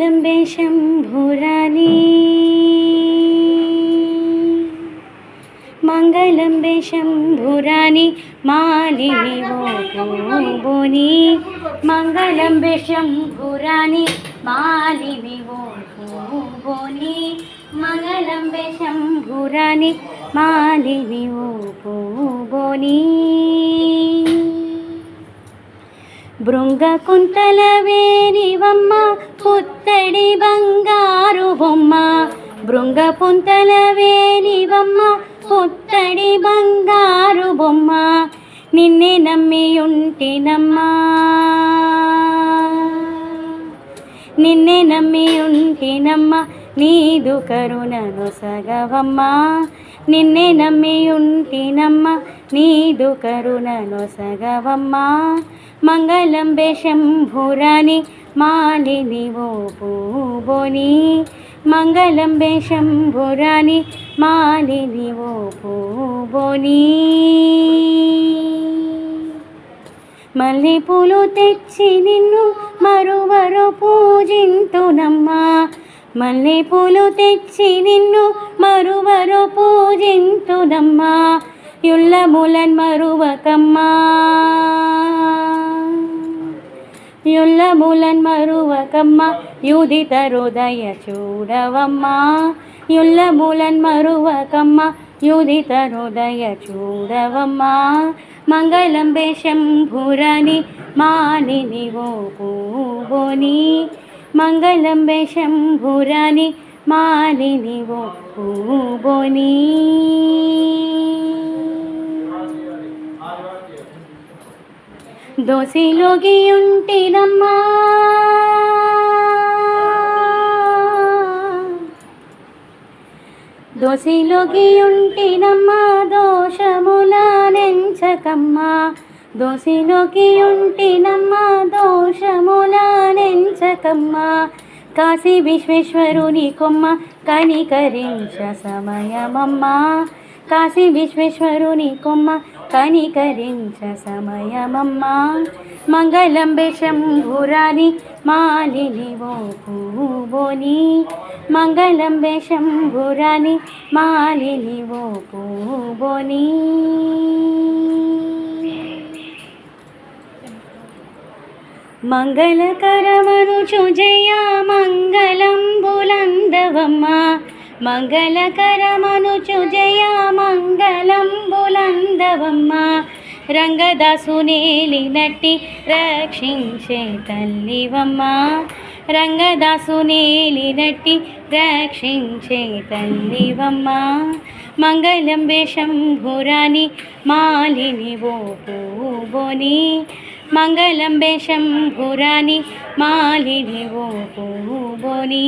మంగళంబే శంభురాణి మంగళంబే శంభురాణి మాలిని ఓబోని మంగళంబే శంభురాణి మాలిని ఓబోని మంగళంబే శంభురాణి మాలిని ఓబోని బృంగ కుంతల వేణివమ్మ పుత్తడి బంగారు బొమ్మ బృంగ పుంతల వేణివమ్మ పుత్తడి బంగారు బొమ్మ నిన్నే నమ్మియుంటినమ్మా నిన్నే నమ్మియుంటినమ్మ నీదు కరుణను సగవమ్మ నిన్నే నమ్మియుంటినమ్మ నీదు కరుణను సగవమ్మ మంగళంబే శంభురాణి మాలిని ఓబోని మంగళంబే శంభురాణి మాలిని ఓబోని మల్లెపూలు తెచ్చి నిన్ను మరువరు పూజింతునమ్మా మల్లెపూలు తెచ్చి నిన్ను మరువరు పూజింతునమ్మా యుల్లములన్ మరువకమ్మా యుల్లములన్ మరువకమ్మ యుదిత హృదయ చూడవమ్మా యుల్లములన్ మరువకమ్మ యుదిత హృదయ చూడవమ్మా మంగళంబే శంభురాణి మాలిని ఓబోని మంగళంబే శంభురాణి మాలిని ఓబోని దోసిలోగియుంటినమ్మా దోసిలోగియుంటినమ్మా దోషముల నెంచకమ్మా దోసిలోగియుంటినమ్మా దోషముల నెంచకమ్మా కాశీ విశ్వేశ్వరుని కొమ్మ కనికరించ సమయమమ్మా కాశీ విశ్వేశ్వరుని కొమ్మ కనికరించ సమయమమ్మా మంగళంబే శంభురాణి మాలిని ఓబోని మంగళంబే శంభురాణి మాలిని ఓబోని మంగళకరమనుచు జయ మంగళంబులందవమ్మా మంగళకరమనుచు జయ మంగళంబులందవమ్మా రంగదాసునేలినట్టి రక్షించే తల్లివమ్మా రంగదాసునేలినట్టి రక్షించే తల్లివమ్మా మంగళంబే శంభురాణి మాలిని ఓబోని మంగళంబే శంభురాణి మాలిని ఓబోని